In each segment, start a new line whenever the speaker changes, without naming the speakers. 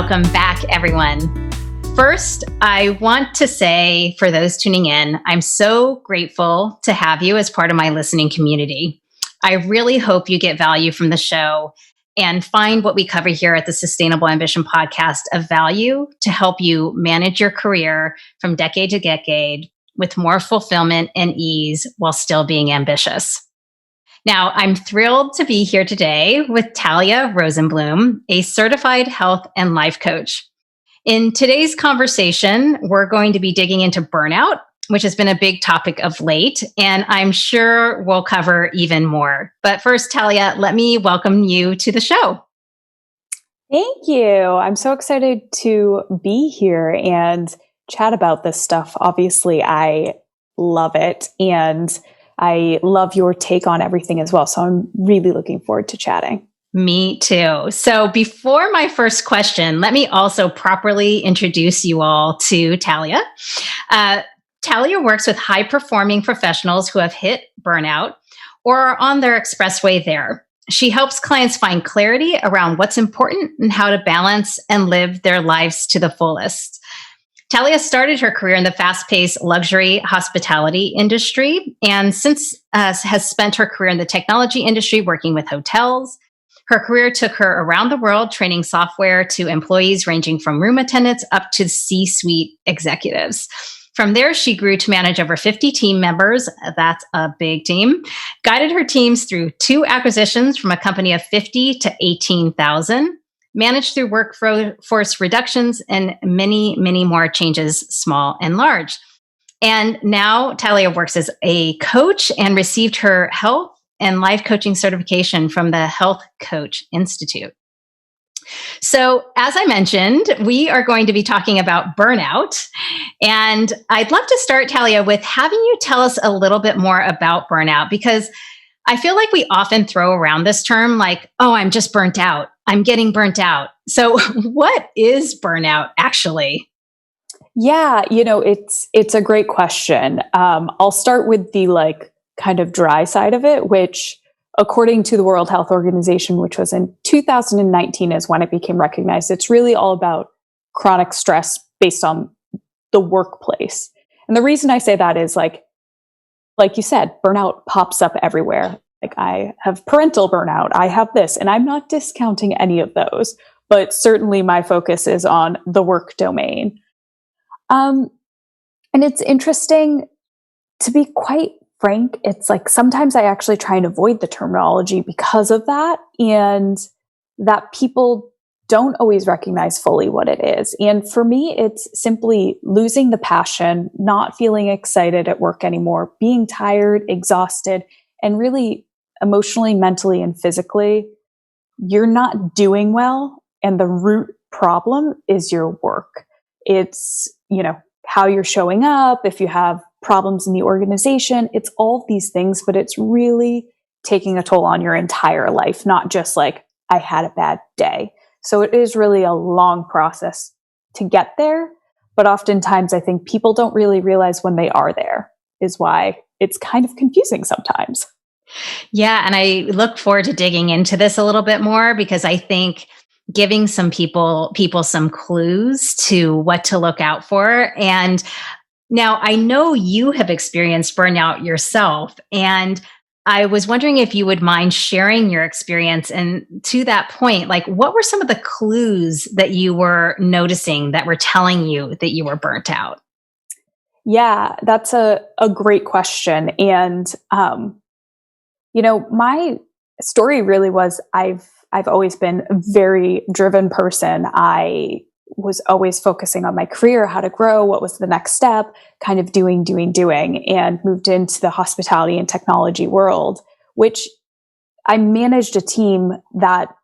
welcome back, everyone. First, I want to say for those tuning in, I'm so grateful to have you as part of my listening community. I really hope you get value from the show and find what we cover here at the Sustainable Ambition Podcast of value to help you manage your career from decade to decade with more fulfillment and ease while still being ambitious. Now, I'm thrilled to be here today with Talia Rosenblum, a certified health and life coach. In today's conversation, we're going to be digging into burnout, which has been a big topic of late, and I'm sure we'll cover even more. But first, Talia, let me welcome you to the show.
Thank you. I'm so excited to be here and chat about this stuff. Obviously, I love it, and I love your take on everything as well. So I'm really looking forward to chatting.
Me too. So before my first question, let me also properly introduce you all to Talia. Talia works with high-performing professionals who have hit burnout or are on their expressway there. She helps clients find clarity around what's important and how to balance and live their lives to the fullest. Talia started her career in the fast-paced luxury hospitality industry, and since has spent her career in the technology industry working with hotels. Her career took her around the world, training software to employees ranging from room attendants up to C-suite executives. From there, she grew to manage over 50 team members. That's a big team. Guided her teams through 2 acquisitions from a company of 50 to 18,000. Managed through workforce reductions and many, many more changes, small and large. And now Talia works as a coach and received her health and life coaching certification from the Health Coach Institute. So, as I mentioned, we are going to be talking about burnout. And I'd love to start, Talia, with having you tell us a little bit more about burnout, because I feel like we often throw around this term like, oh, I'm just burnt out. I'm getting burnt out. So what is burnout actually?
Yeah, it's a great question. I'll start with the kind of dry side of it, which according to the World Health Organization, which was in 2019 is when it became recognized. It's really all about chronic stress based on the workplace. And the reason I say that is like you said, burnout pops up everywhere. Like I have parental burnout, I have this, and I'm not discounting any of those, but certainly my focus is on the work domain. And it's interesting, to be quite frank, it's like sometimes I actually try and avoid the terminology because of that, and that people don't always recognize fully what it is. And for me, it's simply losing the passion, not feeling excited at work anymore, being tired, exhausted, and really emotionally, mentally, and physically, you're not doing well. And the root problem is your work. It's, how you're showing up, if you have problems in the organization, it's all these things, but it's really taking a toll on your entire life, not just like, I had a bad day. So it is really a long process to get there. But oftentimes I think people don't really realize when they are there is why it's kind of confusing sometimes.
Yeah. And I look forward to digging into this a little bit more, because I think giving some people some clues to what to look out for. And now I know you have experienced burnout yourself, and I was wondering if you would mind sharing your experience. And to that point, what were some of the clues that you were noticing that were telling you that you were burnt out?
Yeah, that's a great question. And, my story really was I've always been a very driven person. I was always focusing on my career, how to grow, what was the next step, kind of doing, and moved into the hospitality and technology world, which I managed a team that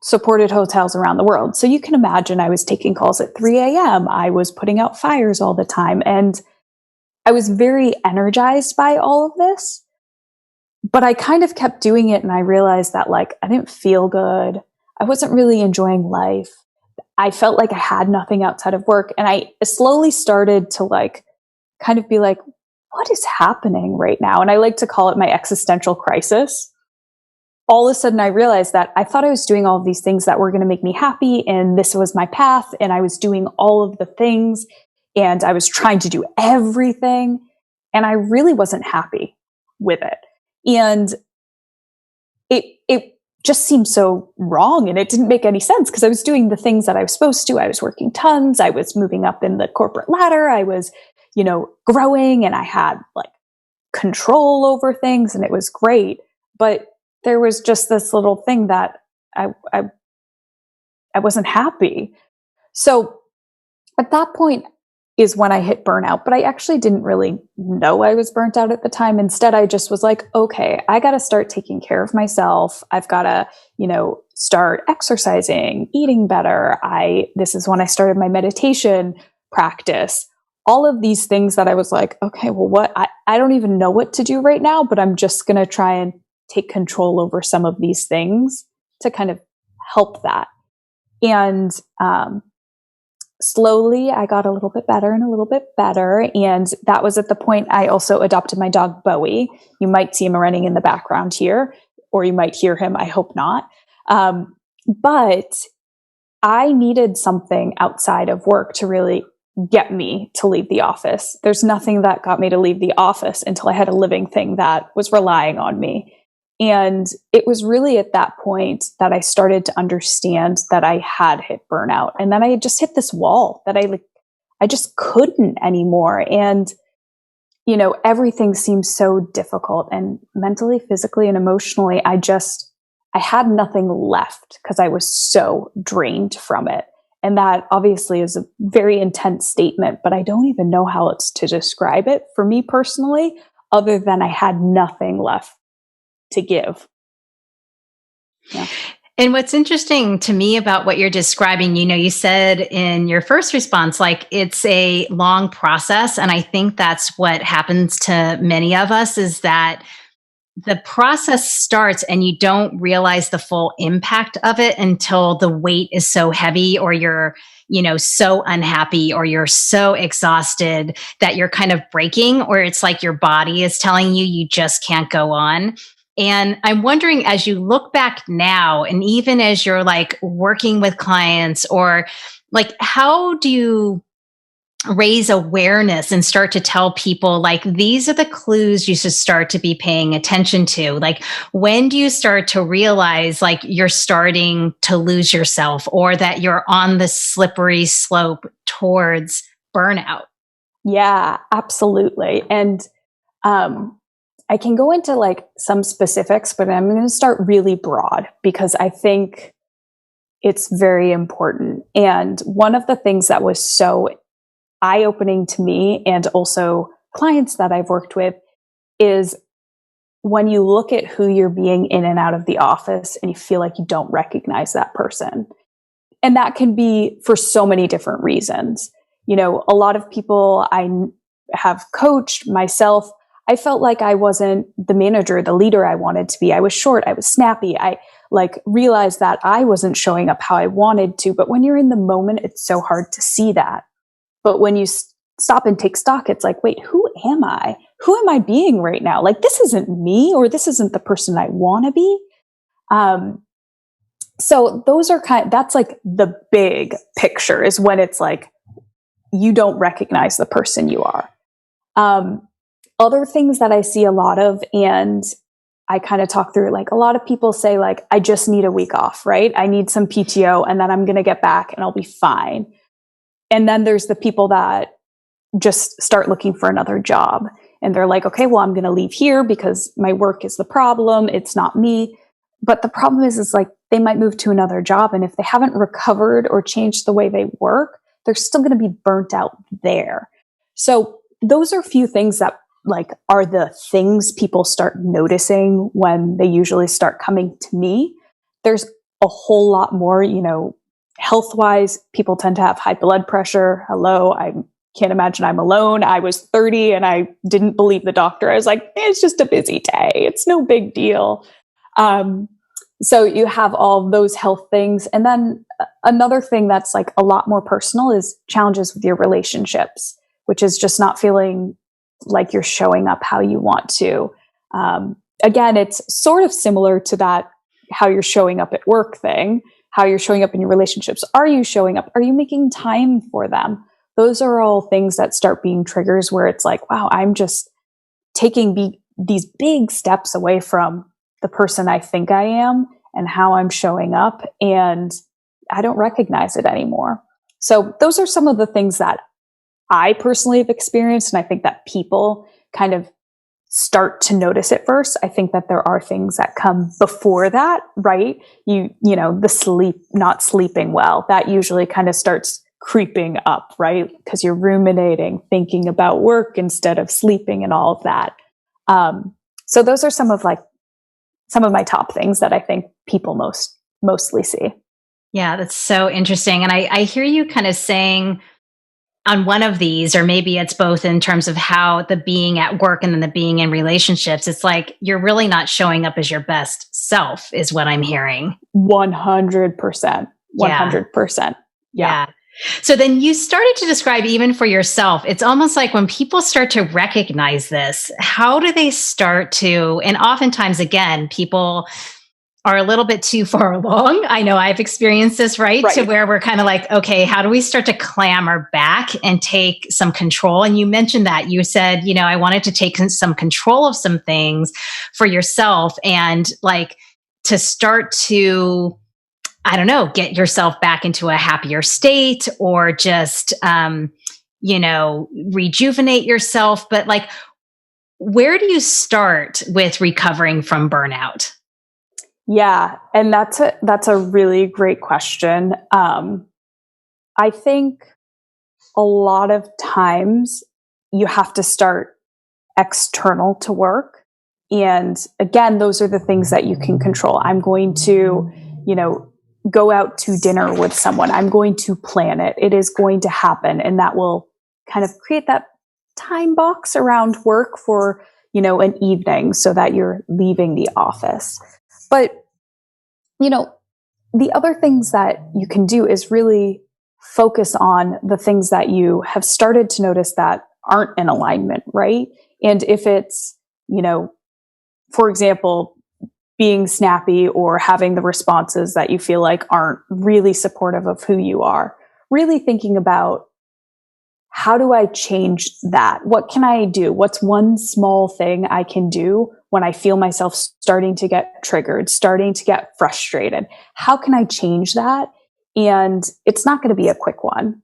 supported hotels around the world. So you can imagine I was taking calls at 3 a.m. I was putting out fires all the time. And I was very energized by all of this, but I kind of kept doing it. And I realized that I didn't feel good. I wasn't really enjoying life. I felt like I had nothing outside of work. And I slowly started to kind of be like, what is happening right now? And I like to call it my existential crisis. all of a sudden I realized that I thought I was doing all of these things that were going to make me happy, and this was my path, and I was doing all of the things, and I was trying to do everything, and I really wasn't happy with it. And it just seemed so wrong, and it didn't make any sense because I was doing the things that I was supposed to. I was working tons. I was moving up in the corporate ladder. I was, growing, and I had like control over things, and it was great. But there was just this little thing that I wasn't happy. So at that point is when I hit burnout, but I actually didn't really know I was burnt out at the time. Instead, I just was like, okay, I got to start taking care of myself. I've got to, start exercising, eating better. This is when I started my meditation practice. All of these things that I was like, okay, well, I don't even know what to do right now, but I'm just going to try and take control over some of these things to kind of help that. And, slowly, I got a little bit better and a little bit better. And that was at the point I also adopted my dog, Bowie. You might see him running in the background here, or you might hear him. I hope not. But I needed something outside of work to really get me to leave the office. There's nothing that got me to leave the office until I had a living thing that was relying on me. And it was really at that point that I started to understand that I had hit burnout, and then I had just hit this wall that I just couldn't anymore. And, everything seemed so difficult, and mentally, physically, and emotionally, I had nothing left because I was so drained from it. And that obviously is a very intense statement, but I don't even know how else to describe it for me personally, other than I had nothing left to give. Yeah.
And what's interesting to me about what you're describing, you said in your first response, like it's a long process. And I think that's what happens to many of us, is that the process starts and you don't realize the full impact of it until the weight is so heavy, or you're, so unhappy, or you're so exhausted that you're kind of breaking, or it's like your body is telling you just can't go on. And I'm wondering, as you look back now, and even as you're like working with clients, or like, how do you raise awareness and start to tell people, like, these are the clues you should start to be paying attention to? Like, when do you start to realize like you're starting to lose yourself, or that you're on the slippery slope towards burnout?
Yeah, absolutely. And, I can go into like some specifics, but I'm going to start really broad because I think it's very important. And one of the things that was so eye-opening to me, and also clients that I've worked with, is when you look at who you're being in and out of the office and you feel like you don't recognize that person. And that can be for so many different reasons. A lot of people I have coached, myself, I felt like I wasn't the manager, the leader I wanted to be. I was short. I was snappy. I realized that I wasn't showing up how I wanted to. But when you're in the moment, it's so hard to see that. But when you stop and take stock, it's like, wait, who am I? Who am I being right now? Like, this isn't me, or this isn't the person I want to be. So those are that's like the big picture, is when it's like, you don't recognize the person you are. Other things that I see a lot of, and I kind of talk through, like, a lot of people say, like, I just need a week off, right? I need some PTO, and then I'm going to get back and I'll be fine. And then there's the people that just start looking for another job, and they're like, okay, well, I'm going to leave here because my work is the problem. It's not me. But the problem is like, they might move to another job, and if they haven't recovered or changed the way they work, they're still going to be burnt out there. So those are a few things that are the things people start noticing when they usually start coming to me. There's a whole lot more, health-wise. People tend to have high blood pressure. Hello, I can't imagine I'm alone. I was 30 and I didn't believe the doctor. I was like, it's just a busy day. It's no big deal. So you have all those health things. And then another thing that's like a lot more personal is challenges with your relationships, which is just not feeling like you're showing up how you want to. Again, it's sort of similar to that you're showing up at work thing, how you're showing up in your relationships. Are you showing up? Are you making time for them? Those are all things that start being triggers where it's like, wow, I'm just taking these big steps away from the person I think I am and how I'm showing up, and I don't recognize it anymore. So those are some of the things that I personally have experienced, and I think that people kind of start to notice it first. I think that there are things that come before that, right? You know, the not sleeping well, that usually kind of starts creeping up, right? Because you're ruminating, thinking about work instead of sleeping and all of that. So those are some of my top things that I think people mostly see.
Yeah, that's so interesting. And I hear you kind of saying on one of these, or maybe it's both in terms of how the being at work and then the being in relationships, it's like you're really not showing up as your best self is what I'm hearing.
100%. 100%.
Yeah. So then you started to describe, even for yourself, it's almost like when people start to recognize this, how do they start to, and oftentimes, again, people are a little bit too far along. I know I've experienced this, right? To where we're kind of like, okay, how do we start to clamber back and take some control? And you mentioned that you said, you know, I wanted to take some control of some things for yourself and like to start to, I don't know, get yourself back into a happier state or just, you know, rejuvenate yourself. But like, where do you start with recovering from burnout?
Yeah. And that's a really great question. I think a lot of times you have to start external to work. And again, those are the things that you can control. I'm going to, you know, go out to dinner with someone. I'm going to plan it. It is going to happen. And that will kind of create that time box around work for, you know, an evening so that you're leaving the office. But, you know, the other things that you can do is really focus on the things that you have started to notice that aren't in alignment, right? And if it's, you know, for example, being snappy or having the responses that you feel like aren't really supportive of who you are, really thinking about how do I change that? What can I do? What's one small thing I can do when I feel myself starting to get triggered, starting to get frustrated? How can I change that? And it's not going to be a quick one.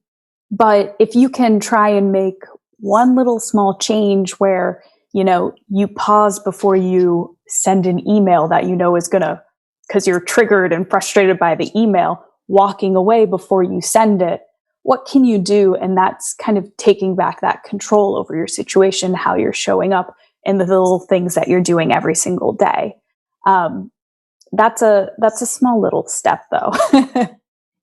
But if you can try and make one little small change where, you know, you pause before you send an email that you know is going to, because you're triggered and frustrated by the email, walking away before you send it. What can you do? And that's kind of taking back that control over your situation, how you're showing up, and the little things that you're doing every single day. That's a small little step, though.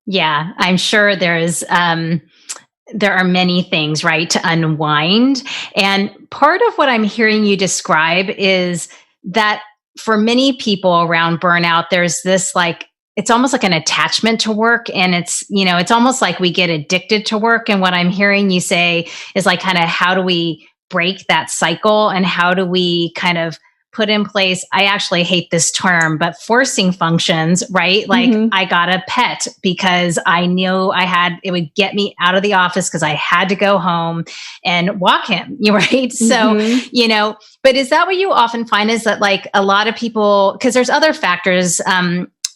Yeah, I'm sure there are many things, right, to unwind. And part of what I'm hearing you describe is that for many people around burnout, there's this like, it's almost like an attachment to work. And it's, you know, it's almost like we get addicted to work. And what I'm hearing you say is like, kind of how do we break that cycle and how do we kind of put in place, I actually hate this term, but forcing functions, right? Like I got a pet because I knew it would get me out of the office because I had to go home and walk him, right? So, you know, but is that what you often find is that like a lot of people, because there's other factors,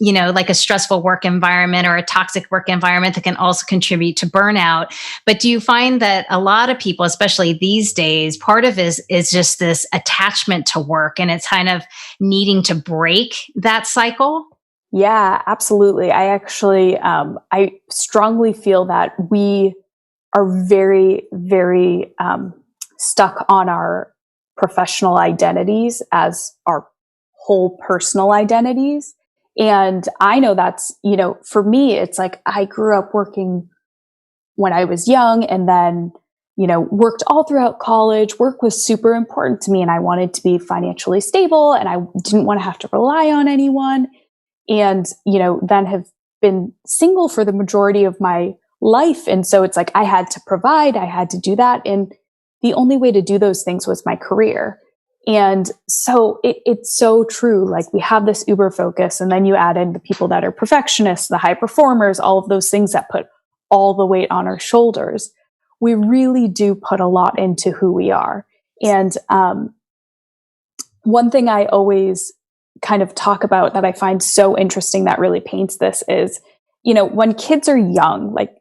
you know, like a stressful work environment or a toxic work environment that can also contribute to burnout. But do you find that a lot of people, especially these days, part of it is just this attachment to work and it's kind of needing to break that cycle?
Yeah, absolutely. I actually, I strongly feel that we are very, very stuck on our professional identities as our whole personal identities. And I know that's, you know, for me, it's like I grew up working when I was young and then, you know, worked all throughout college. Work was super important to me and I wanted to be financially stable and I didn't want to have to rely on anyone. And, you know, then have been single for the majority of my life. And so it's like I had to provide, I had to do that. And the only way to do those things was my career. And so it's so true. Like we have this uber focus, and then you add in the people that are perfectionists, the high performers, all of those things that put all the weight on our shoulders. We really do put a lot into who we are. And one thing I always kind of talk about that I find so interesting that really paints this is, when kids are young, like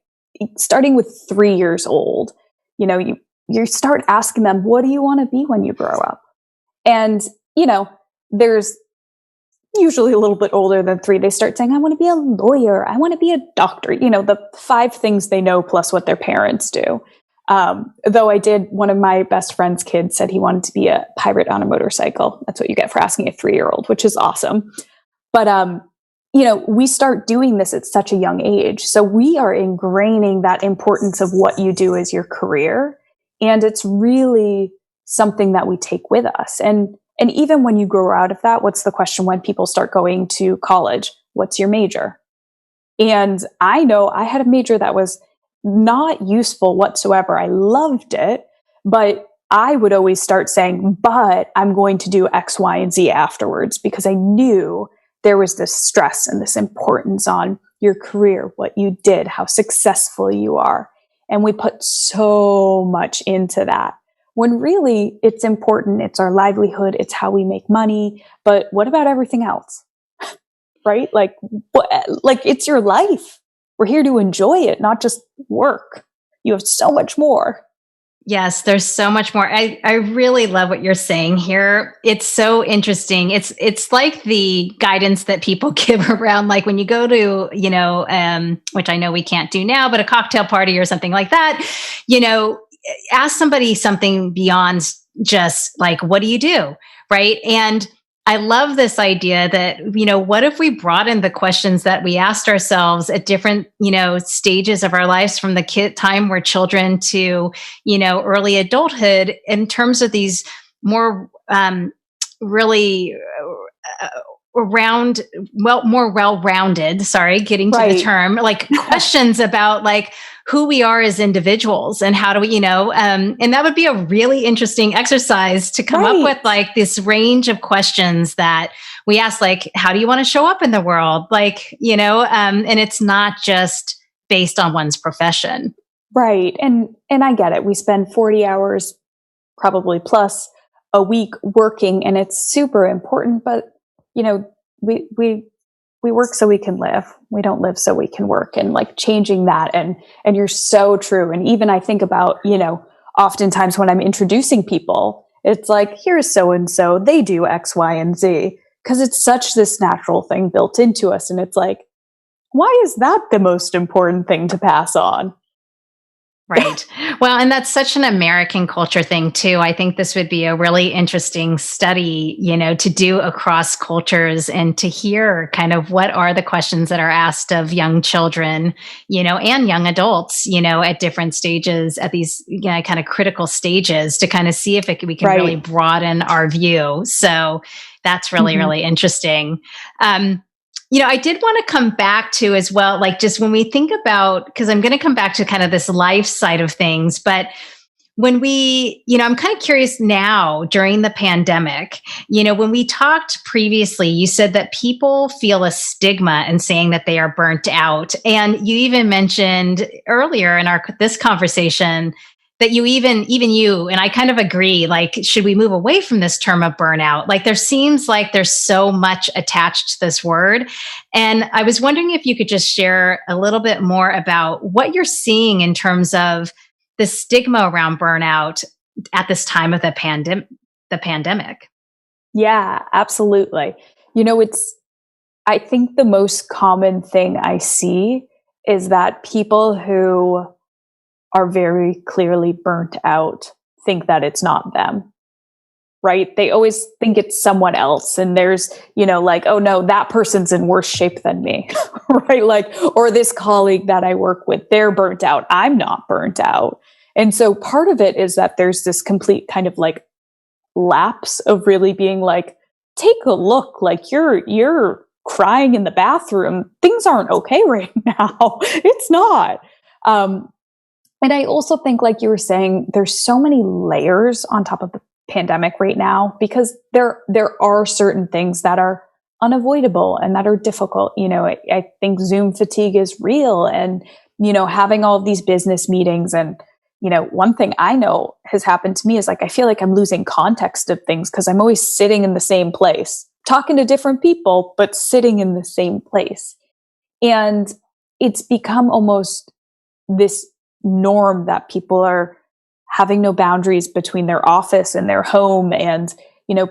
starting with 3 years old, you start asking them, what do you want to be when you grow up? And, there's usually a little bit older than 3. They start saying, I want to be a lawyer. I want to be a doctor, the 5 things they know plus what their parents do. Though one of my best friend's kids said he wanted to be a pirate on a motorcycle. That's what you get for asking a 3-year-old, which is awesome. But, we start doing this at such a young age. So we are ingraining that importance of what you do as your career. And it's really something that we take with us. And even when you grow out of that, what's the question when people start going to college? What's your major? And I know I had a major that was not useful whatsoever. I loved it, but I would always start saying, but I'm going to do X, Y, and Z afterwards, because I knew there was this stress and this importance on your career, what you did, how successful you are. And we put so much into that, when really it's important. It's our livelihood. It's how we make money. But what about everything else? Right? Like it's your life. We're here to enjoy it, not just work. You have so much more.
Yes, there's so much more. I really love what you're saying here. It's so interesting. It's like the guidance that people give around, like when you go to, which I know we can't do now, but a cocktail party or something like that, ask somebody something beyond just like, what do you do? Right. And I love this idea that, what if we broaden the questions that we asked ourselves at different, stages of our lives, from the time we're children to, early adulthood, in terms of these more really more well-rounded, getting to the term, like questions about like who we are as individuals and how do we, and that would be a really interesting exercise to come up with like this range of questions that we ask, like, how do you want to show up in the world? Like, and it's not just based on one's profession.
Right. And I get it. We spend 40 hours probably plus a week working, and it's super important, but we work so we can live. We don't live so we can work, and like changing that. And you're so true. And even I think about, oftentimes when I'm introducing people, it's like, here's so-and-so, they do X, Y, and Z, because it's such this natural thing built into us. And it's like, why is that the most important thing to pass on?
Right. Well, and that's such an American culture thing too. I think this would be a really interesting study, to do across cultures, and to hear kind of what are the questions that are asked of young children, and young adults, at different stages, at these, kind of critical stages, to kind of see if we can really broaden our view. So that's really, really interesting. I did want to come back to as well, like just when we think about, because I'm going to come back to kind of this life side of things, but when we, I'm kind of curious now during the pandemic, when we talked previously, you said that people feel a stigma in saying that they are burnt out. And you even mentioned earlier in this conversation that you even you, and I kind of agree, like, should we move away from this term of burnout? Like, there seems like there's so much attached to this word. And I was wondering if you could just share a little bit more about what you're seeing in terms of the stigma around burnout at this time of the pandemic.
Yeah, absolutely. I think the most common thing I see is that people who are very clearly burnt out think that it's not them, right? They always think it's someone else. And there's, like, oh no, that person's in worse shape than me, right? Like, or this colleague that I work with, they're burnt out. I'm not burnt out. And so part of it is that there's this complete kind of like lapse of really being like, take a look, like you're crying in the bathroom. Things aren't okay right now. It's not. And I also think, like you were saying, there's so many layers on top of the pandemic right now, because there are certain things that are unavoidable and that are difficult. I think Zoom fatigue is real, and, having all of these business meetings. And, one thing I know has happened to me is, like, I feel like I'm losing context of things because I'm always sitting in the same place, talking to different people, but sitting in the same place. And it's become almost this norm that people are having no boundaries between their office and their home. And,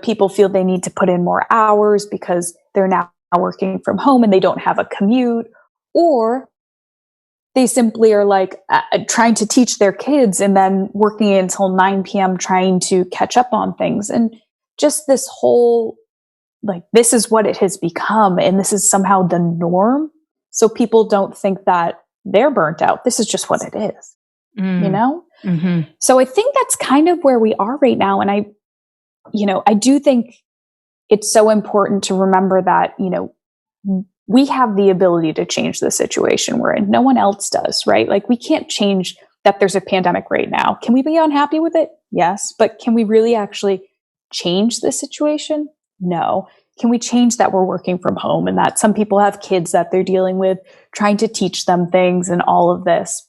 people feel they need to put in more hours because they're now working from home and they don't have a commute, or they simply are like trying to teach their kids and then working until 9 p.m. trying to catch up on things. And just this whole, like, this is what it has become. And this is somehow the norm. So people don't think that they're burnt out. This is just what it is, Mm-hmm. So I think that's kind of where we are right now. And I do think it's so important to remember that, we have the ability to change the situation we're in. No one else does, right? Like, we can't change that there's a pandemic right now. Can we be unhappy with it? Yes. But can we really actually change the situation? No. Can we change that we're working from home and that some people have kids that they're dealing with, trying to teach them things and all of this?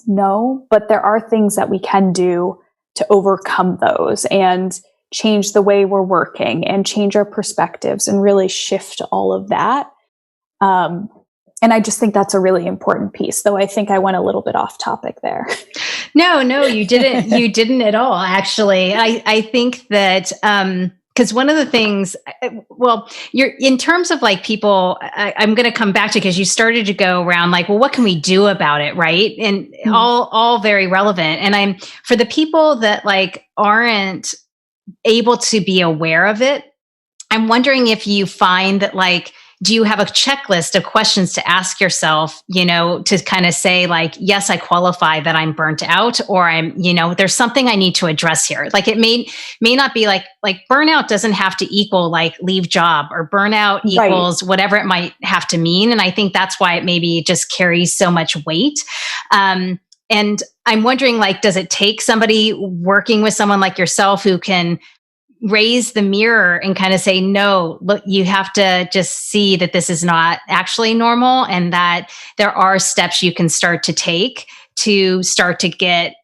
No, but there are things that we can do to overcome those and change the way we're working and change our perspectives and really shift all of that. And I just think that's a really important piece, though I think I went a little bit off topic there.
No, you didn't. You didn't at all, actually. I think that, because one of the things, you're in terms of like people, I'm going to come back to, because you started to go around like, well, what can we do about it? Right. And all very relevant. And for the people that like aren't able to be aware of it, I'm wondering if you find that, like, do you have a checklist of questions to ask yourself, to kind of say like, yes, I qualify that I'm burnt out, or I'm, there's something I need to address here. Like, it may not be like burnout doesn't have to equal like leave job, or burnout equals whatever it might have to mean. And I think that's why it maybe just carries so much weight. And I'm wondering, like, does it take somebody working with someone like yourself who can raise the mirror and kind of say, no, look, you have to just see that this is not actually normal, and that there are steps you can start to take get,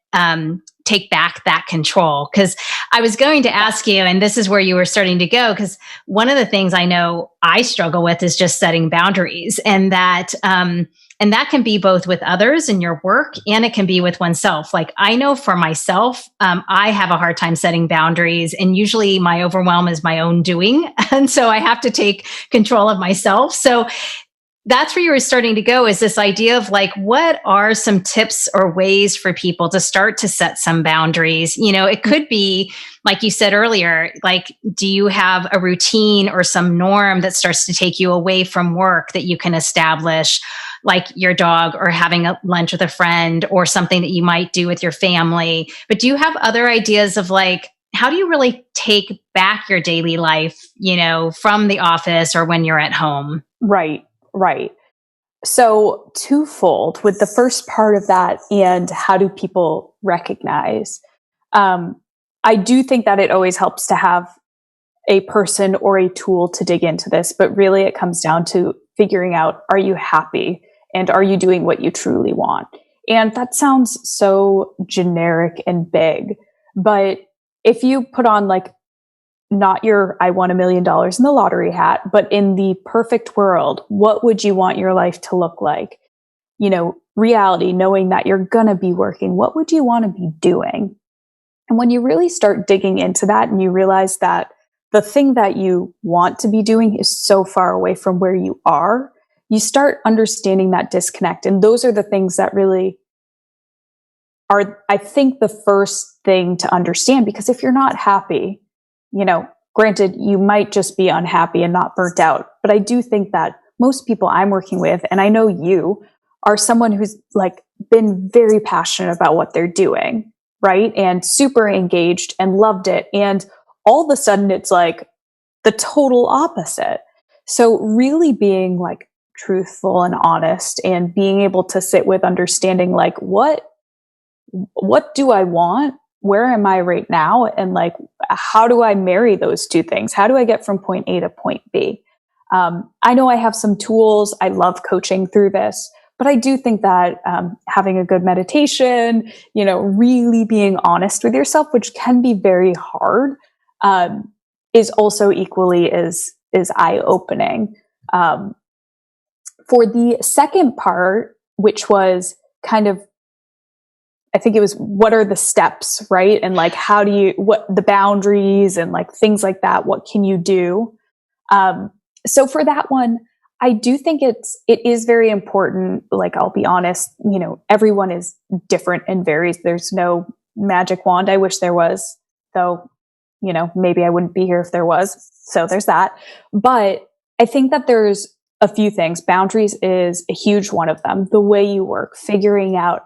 take back that control. Because I was going to ask you, and this is where you were starting to go, because one of the things I know I struggle with is just setting boundaries, and that can be both with others in your work, and it can be with oneself. Like, I know for myself, I have a hard time setting boundaries, and usually my overwhelm is my own doing. And so I have to take control of myself. So that's where you were starting to go, is this idea of like, what are some tips or ways for people to start to set some boundaries? It could be, like you said earlier, like, do you have a routine or some norm that starts to take you away from work that you can establish, like your dog, or having a lunch with a friend, or something that you might do with your family? But do you have other ideas of like, how do you really take back your daily life, from the office or when you're at home?
Right. So twofold with the first part of that, and how do people recognize? I do think that it always helps to have a person or a tool to dig into this, but really it comes down to figuring out, are you happy and are you doing what you truly want? And that sounds so generic and big, but if you put on like, not your I won $1 million in the lottery hat, but in the perfect world, what would you want your life to look like? Reality, knowing that you're going to be working, what would you want to be doing? And when you really start digging into that and you realize that the thing that you want to be doing is so far away from where you are, you start understanding that disconnect. And those are the things that really are, I think, the first thing to understand. Because if you're not happy, granted, you might just be unhappy and not burnt out. But I do think that most people I'm working with, and I know you, are someone who's like been very passionate about what they're doing, right? And super engaged and loved it. And all of a sudden it's like the total opposite. So really being like truthful and honest, and being able to sit with understanding like, what do I want? where am I right now? And like, how do I marry those two things? How do I get from point A to point B? I know I have some tools. I love coaching through this, but I do think that having a good meditation, really being honest with yourself, which can be very hard, is also equally is eye-opening. For the second part, which was kind of, I think it was, what are the steps, right? And like, what the boundaries and like things like that, what can you do? So for that one, I do think it is very important. Like, I'll be honest, everyone is different and varies. There's no magic wand. I wish there was, though, maybe I wouldn't be here if there was. So there's that. But I think that there's a few things. Boundaries is a huge one of them. The way you work, figuring out,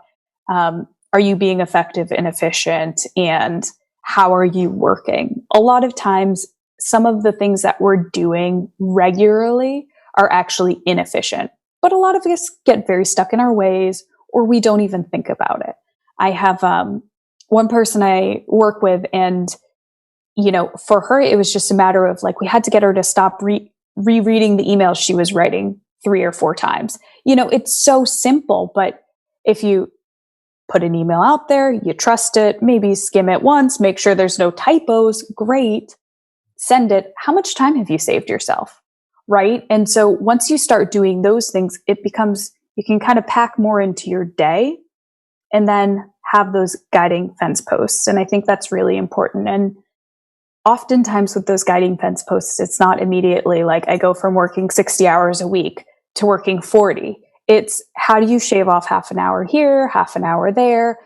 are you being effective and efficient, and how are you working? A lot of times, some of the things that we're doing regularly are actually inefficient, but a lot of us get very stuck in our ways, or we don't even think about it. I have one person I work with, and for her, it was just a matter of like, we had to get her to stop rereading the emails she was writing 3 or 4 times. It's so simple, but if you put an email out there, you trust it, maybe skim it once, make sure there's no typos, great, send it. How much time have you saved yourself? Right? And so once you start doing those things, it becomes, you can kind of pack more into your day and then have those guiding fence posts. And I think that's really important. And oftentimes with those guiding fence posts, it's not immediately like I go from working 60 hours a week to working 40. It's how do you shave off half an hour here, half an hour there,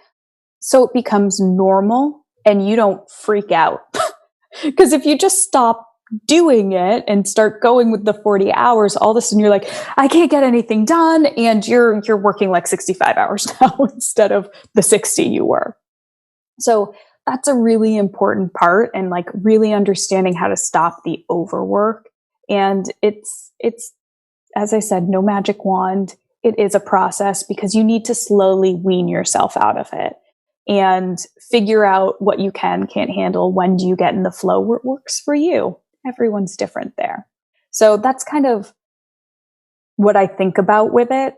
so it becomes normal and you don't freak out. Because if you just stop doing it and start going with the 40 hours, all of a sudden you're like, I can't get anything done. And you're working like 65 hours now instead of the 60 you were. So that's a really important part, and like really understanding how to stop the overwork. And it's, as I said, no magic wand. It is a process because you need to slowly wean yourself out of it and figure out what you can't handle. When do you get in the flow where it works for you? Everyone's different there. So that's kind of what I think about with it,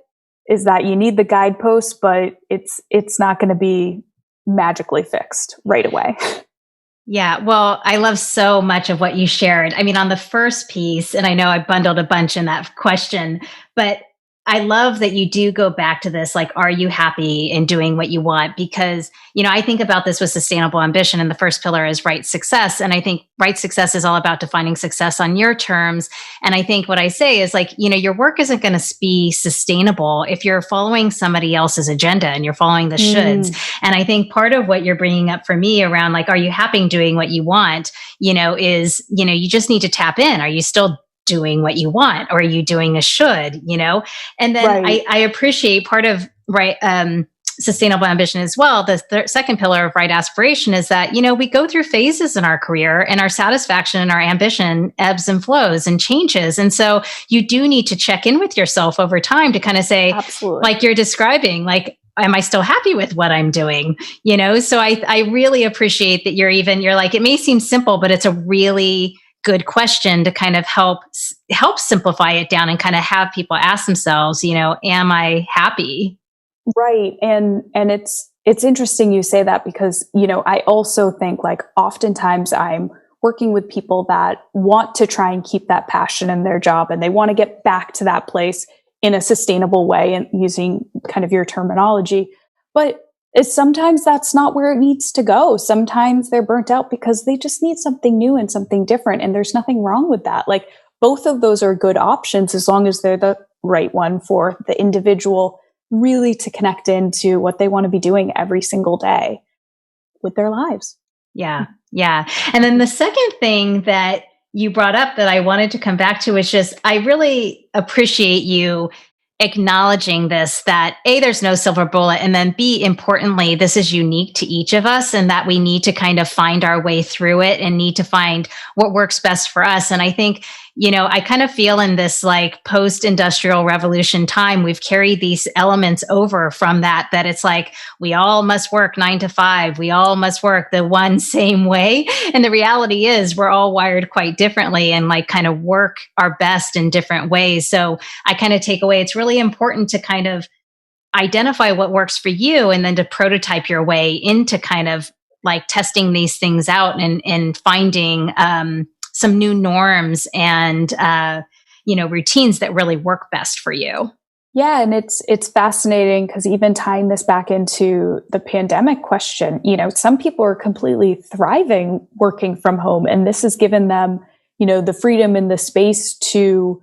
is that you need the guideposts, but it's not going to be magically fixed right away.
Yeah, well, I love so much of what you shared. I mean, on the first piece, and I know I bundled a bunch in that question, but I love that you do go back to this, like, are you happy in doing what you want? Because, I think about this with sustainable ambition, and the first pillar is right success. And I think right success is all about defining success on your terms. And I think what I say is like, your work isn't going to be sustainable if you're following somebody else's agenda and you're following the shoulds. And I think part of what you're bringing up for me around like, are you happy doing what you want, is, you just need to tap in. Are you still doing what you want, or are you doing a should, and then right. I appreciate part of sustainable ambition as well. The second pillar of right aspiration is that, we go through phases in our career, and our satisfaction and our ambition ebbs and flows and changes. And so you do need to check in with yourself over time to kind of say, absolutely, like you're describing, like, am I still happy with what I'm doing? So I really appreciate that you're like, it may seem simple, but it's a really good question to kind of help simplify it down and kind of have people ask themselves, am I happy?
Right. And it's interesting you say that, because, I also think like oftentimes I'm working with people that want to try and keep that passion in their job, and they want to get back to that place in a sustainable way, and using kind of your terminology. But sometimes that's not where it needs to go. Sometimes they're burnt out because they just need something new and something different. And there's nothing wrong with that. Like, both of those are good options as long as they're the right one for the individual, really to connect into what they want to be doing every single day with their lives.
Yeah. Yeah. And then the second thing that you brought up that I wanted to come back to is just, I really appreciate you acknowledging this, that A, there's no silver bullet, and then B, importantly, this is unique to each of us, and that we need to kind of find our way through it and need to find what works best for us. And I think, I kind of feel in this like post-industrial revolution time, we've carried these elements over from that it's like, we all must work 9 to 5. We all must work the one same way. And the reality is we're all wired quite differently and like kind of work our best in different ways. So I kind of take away, it's really important to kind of identify what works for you and then to prototype your way into kind of like testing these things out and finding some new norms and routines that really work best for you.
Yeah, and it's fascinating because even tying this back into the pandemic question, some people are completely thriving working from home, and this has given them, the freedom and the space to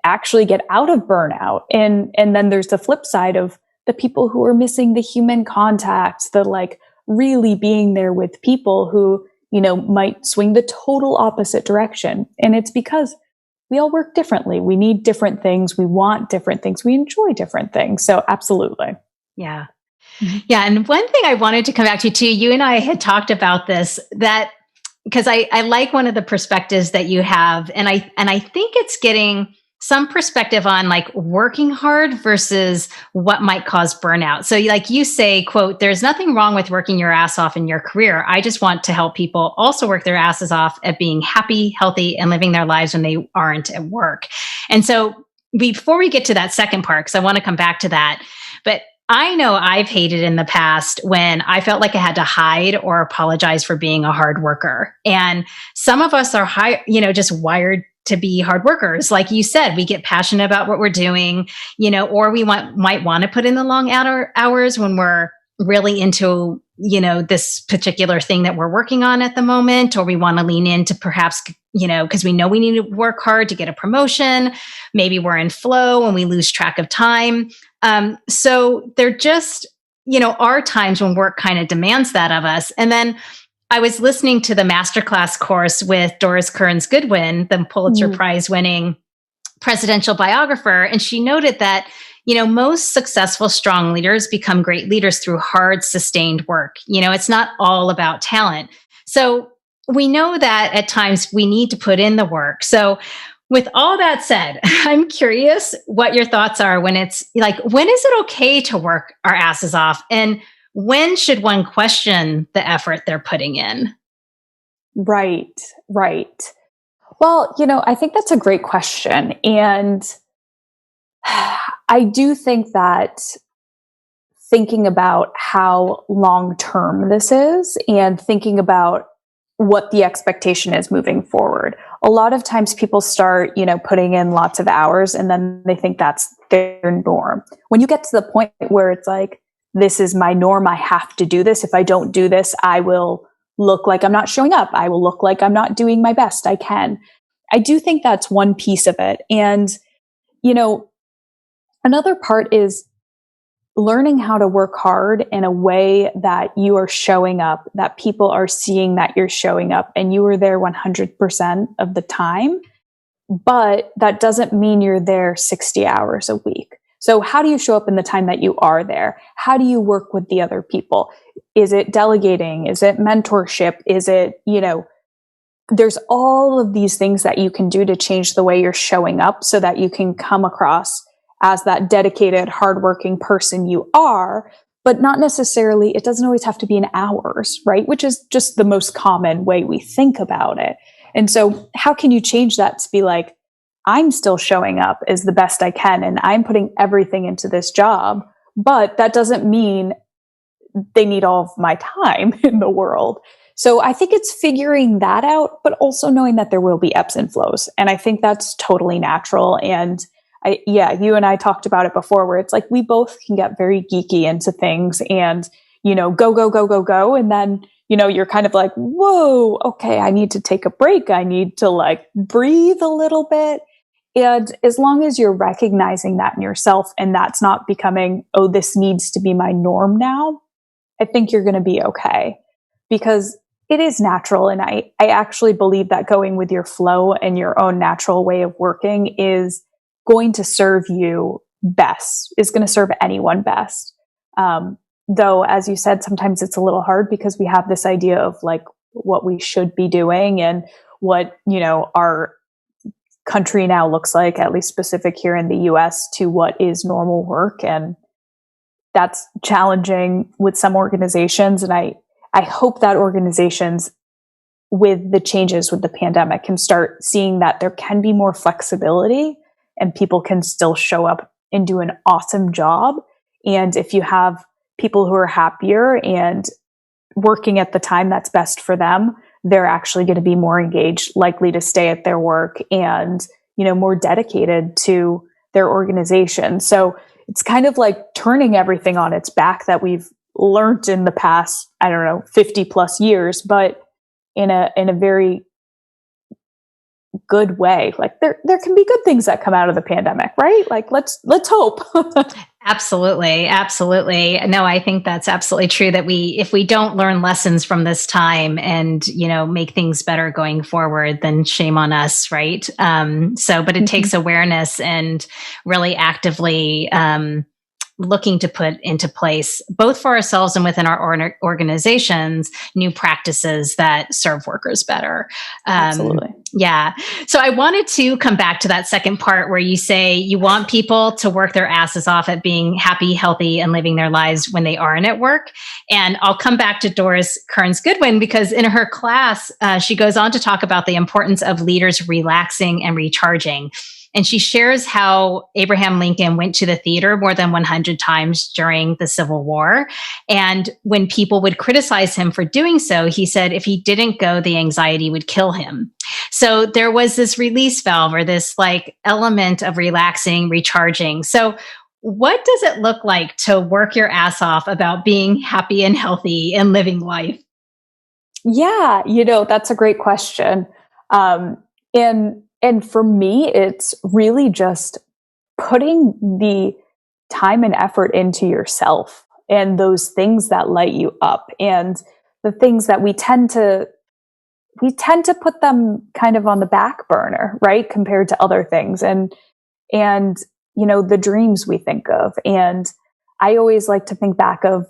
actually get out of burnout. And then there's the flip side of the people who are missing the human contact, the like really being there with people who, might swing the total opposite direction. And it's because we all work differently. We need different things. We want different things. We enjoy different things. So absolutely.
Yeah. Mm-hmm. Yeah. And one thing I wanted to come back to too, you and I had talked about this, that because I like one of the perspectives that you have, and I think it's getting some perspective on like working hard versus what might cause burnout. So like you say, quote, there's nothing wrong with working your ass off in your career. I just want to help people also work their asses off at being happy, healthy, and living their lives when they aren't at work. And so before we get to that second part, because I want to come back to that, but I know I've hated in the past when I felt like I had to hide or apologize for being a hard worker. And some of us are just wired to be hard workers. Like you said, we get passionate about what we're doing, or we might want to put in the long hours when we're really into, this particular thing that we're working on at the moment, or we want to lean into perhaps, because we know we need to work hard to get a promotion. Maybe we're in flow and we lose track of time. So there just, are times when work kind of demands that of us. And then I was listening to the masterclass course with Doris Kearns Goodwin, the Pulitzer Prize winning presidential biographer. And she noted that, most successful, strong leaders become great leaders through hard, sustained work. It's not all about talent. So we know that at times we need to put in the work. So with all that said, I'm curious what your thoughts are when it's like, when is it okay to work our asses off? And when should one question the effort they're putting in?
Right. Well, I think that's a great question. And I do think that thinking about how long-term this is and thinking about what the expectation is moving forward. A lot of times people start, putting in lots of hours and then they think that's their norm. When you get to the point where it's like, this is my norm, I have to do this. If I don't do this, I will look like I'm not showing up. I will look like I'm not doing my best I can. I do think that's one piece of it. And, another part is learning how to work hard in a way that you are showing up, that people are seeing that you're showing up and you are there 100% of the time. But that doesn't mean you're there 60 hours a week. So how do you show up in the time that you are there? How do you work with the other people? Is it delegating? Is it mentorship? Is it, there's all of these things that you can do to change the way you're showing up so that you can come across as that dedicated, hardworking person you are, but not necessarily, it doesn't always have to be in hours, right? Which is just the most common way we think about it. And so how can you change that to be like, I'm still showing up as the best I can and I'm putting everything into this job, but that doesn't mean they need all of my time in the world. So I think it's figuring that out, but also knowing that there will be ebbs and flows. And I think that's totally natural. And you and I talked about it before where it's like, we both can get very geeky into things and, go. And then, you're kind of like, whoa, okay, I need to take a break. I need to like breathe a little bit. And as long as you're recognizing that in yourself and that's not becoming, oh, this needs to be my norm now, I think you're going to be okay because it is natural. And I actually believe that going with your flow and your own natural way of working is going to serve you best, is going to serve anyone best. Though, as you said, sometimes it's a little hard because we have this idea of like what we should be doing and what, our country now looks like, at least specific here in the US, to what is normal work. And that's challenging with some organizations. And I hope that organizations, with the changes with the pandemic, can start seeing that there can be more flexibility and people can still show up and do an awesome job. And if you have people who are happier and working at the time that's best for them, they're actually going to be more engaged, likely to stay at their work, and, more dedicated to their organization. So it's kind of like turning everything on its back that we've learned in the past, 50 plus years, but in a very good way. Like there can be good things that come out of the pandemic, right? Like let's hope.
Absolutely. Absolutely. No, I think that's absolutely true, that if we don't learn lessons from this time and, make things better going forward, then shame on us. Right. But it takes awareness and really actively, looking to put into place, both for ourselves and within our organizations, new practices that serve workers better.
Absolutely.
Yeah. So I wanted to come back to that second part where you say you want people to work their asses off at being happy, healthy, and living their lives when they aren't at work. And I'll come back to Doris Kearns Goodwin, because in her class, she goes on to talk about the importance of leaders relaxing and recharging. And she shares how Abraham Lincoln went to the theater more than 100 times during the Civil War. And when people would criticize him for doing so, he said if he didn't go, the anxiety would kill him. So there was this release valve, or this element of relaxing, recharging. So what does it look like to work your ass off about being happy and healthy and living life?
Yeah, that's a great question. And for me, it's really just putting the time and effort into yourself and those things that light you up, and the things that we tend to put them kind of on the back burner, right? Compared to other things, and the dreams we think of. And I always like to think back of,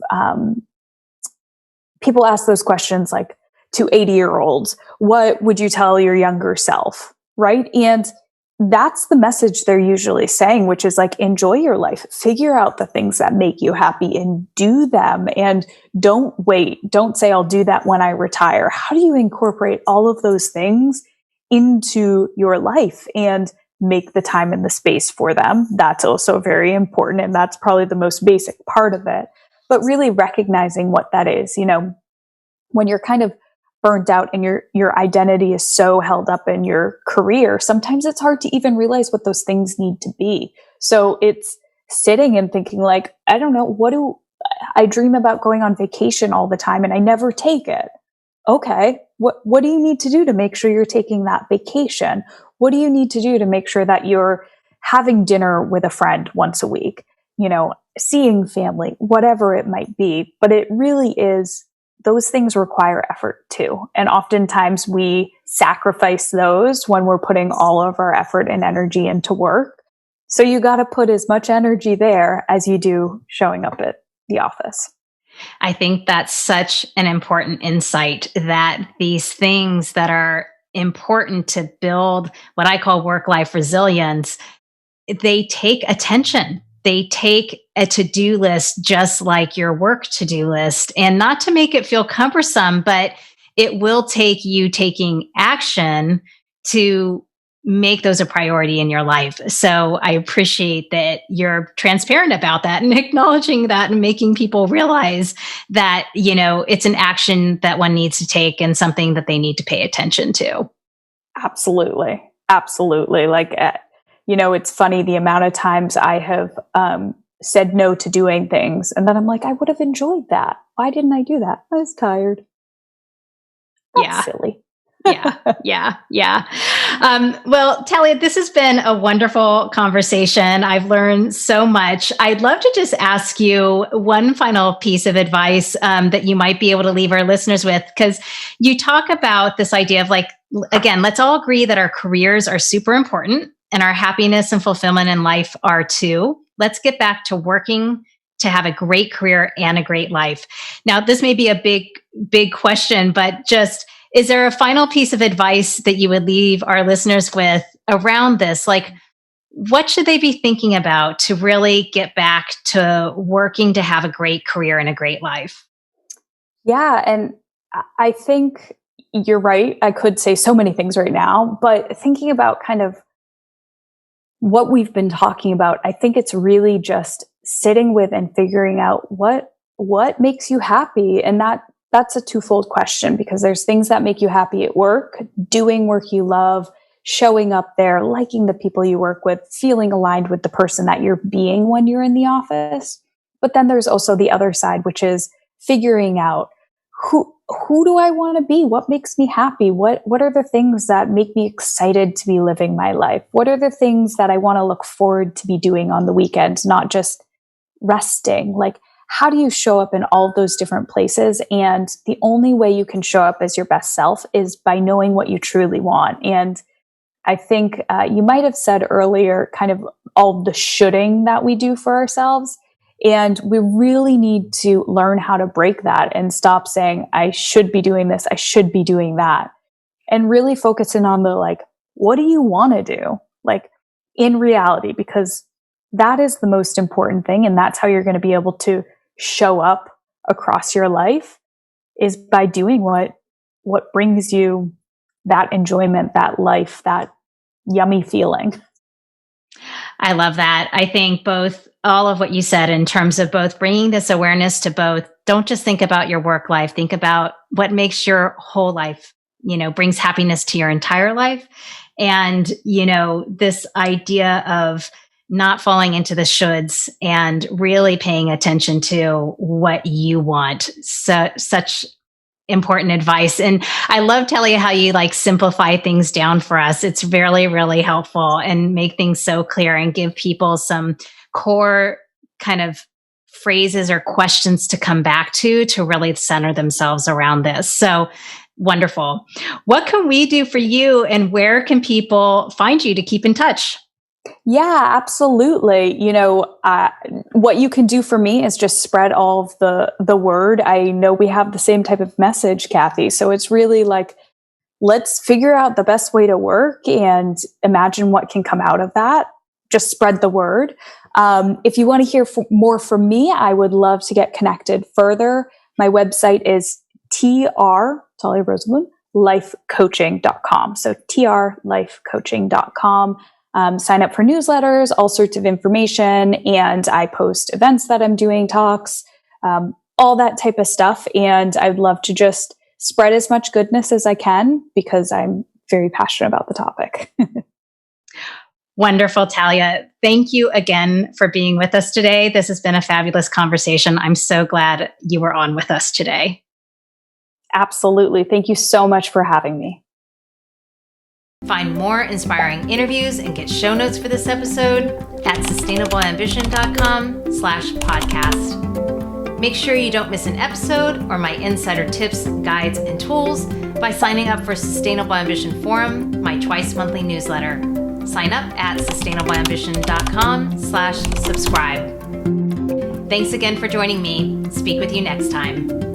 people ask those questions like to 80-year-olds, what would you tell your younger self? Right. And that's the message they're usually saying, which is enjoy your life, figure out the things that make you happy and do them. And don't wait. Don't say, I'll do that when I retire. How do you incorporate all of those things into your life and make the time and the space for them? That's also very important. And that's probably the most basic part of it. But really recognizing what that is, when you're kind of burnt out and your identity is so held up in your career, sometimes it's hard to even realize what those things need to be. So it's sitting and thinking I don't know, I dream about going on vacation all the time and I never take it. Okay. What do you need to do to make sure you're taking that vacation? What do you need to do to make sure that you're having dinner with a friend once a week, seeing family, whatever it might be? But it really is, those things require effort too. And oftentimes we sacrifice those when we're putting all of our effort and energy into work. So you got to put as much energy there as you do showing up at the office.
I think that's such an important insight, that these things that are important to build what I call work-life resilience, they take attention. They take a to-do list just like your work to-do list, and not to make it feel cumbersome, but it will take you taking action to make those a priority in your life. So I appreciate that you're transparent about that and acknowledging that and making people realize that, it's an action that one needs to take and something that they need to pay attention to.
Absolutely. Absolutely. It's funny the amount of times I have said no to doing things. And then I'm I would have enjoyed that. Why didn't I do that? I was tired. That's silly.
Yeah. Well, Talia, this has been a wonderful conversation. I've learned so much. I'd love to just ask you one final piece of advice that you might be able to leave our listeners with, because you talk about this idea of again, let's all agree that our careers are super important and our happiness and fulfillment in life are too. Let's get back to working to have a great career and a great life. Now, this may be a big question, but just, is there a final piece of advice that you would leave our listeners with around this, like, what should they be thinking about to really get back to working to have a great career and a great life?
Yeah. And I think you're right. I could say so many things right now, but thinking about kind of what we've been talking about, I think it's really just sitting with and figuring out what makes you happy. And that's a twofold question, because there's things that make you happy at work, doing work you love, showing up there, liking the people you work with, feeling aligned with the person that you're being when you're in the office. But then there's also the other side, which is figuring out who do I want to be? What makes me happy? What are the things that make me excited to be living my life? What are the things that I want to look forward to be doing on the weekends, not just resting? Like, how do you show up in all of those different places? And the only way you can show up as your best self is by knowing what you truly want. And I think you might have said earlier, kind of all the shoulding that we do for ourselves. And we really need to learn how to break that and stop saying, I should be doing this, I should be doing that. And really focusing on the, like, what do you want to do? Like, in reality, because that is the most important thing. And that's how you're going to be able to show up across your life, is by doing what brings you that enjoyment, that life, that yummy feeling.
I love that. I think both all of what you said in terms of both bringing this awareness to both, don't just think about your work life, think about what makes your whole life, brings happiness to your entire life. And, this idea of not falling into the shoulds and really paying attention to what you want. So, such important advice. And I love, Talia, how you simplify things down for us. It's really, really helpful and make things so clear and give people some core kind of phrases or questions to come back to really center themselves around this. So wonderful. What can we do for you, and where can people find you to keep in touch?
Yeah, absolutely. What you can do for me is just spread all of the word. I know we have the same type of message, Kathy. So it's really like, let's figure out the best way to work and imagine what can come out of that. Just spread the word. If you want to hear more from me, I would love to get connected further. My website is Talia Rosenblum, lifecoaching.com. So trlifecoaching.com. Sign up for newsletters, all sorts of information, and I post events that I'm doing, talks, all that type of stuff. And I'd love to just spread as much goodness as I can, because I'm very passionate about the topic.
Wonderful, Talia. Thank you again for being with us today. This has been a fabulous conversation. I'm so glad you were on with us today.
Absolutely. Thank you so much for having me.
Find more inspiring interviews and get show notes for this episode at sustainableambition.com/podcast. Make sure you don't miss an episode or my insider tips, guides, and tools by signing up for Sustainable Ambition Forum, my twice-monthly newsletter. Sign up at sustainableambition.com/subscribe. Thanks again for joining me. Speak with you next time.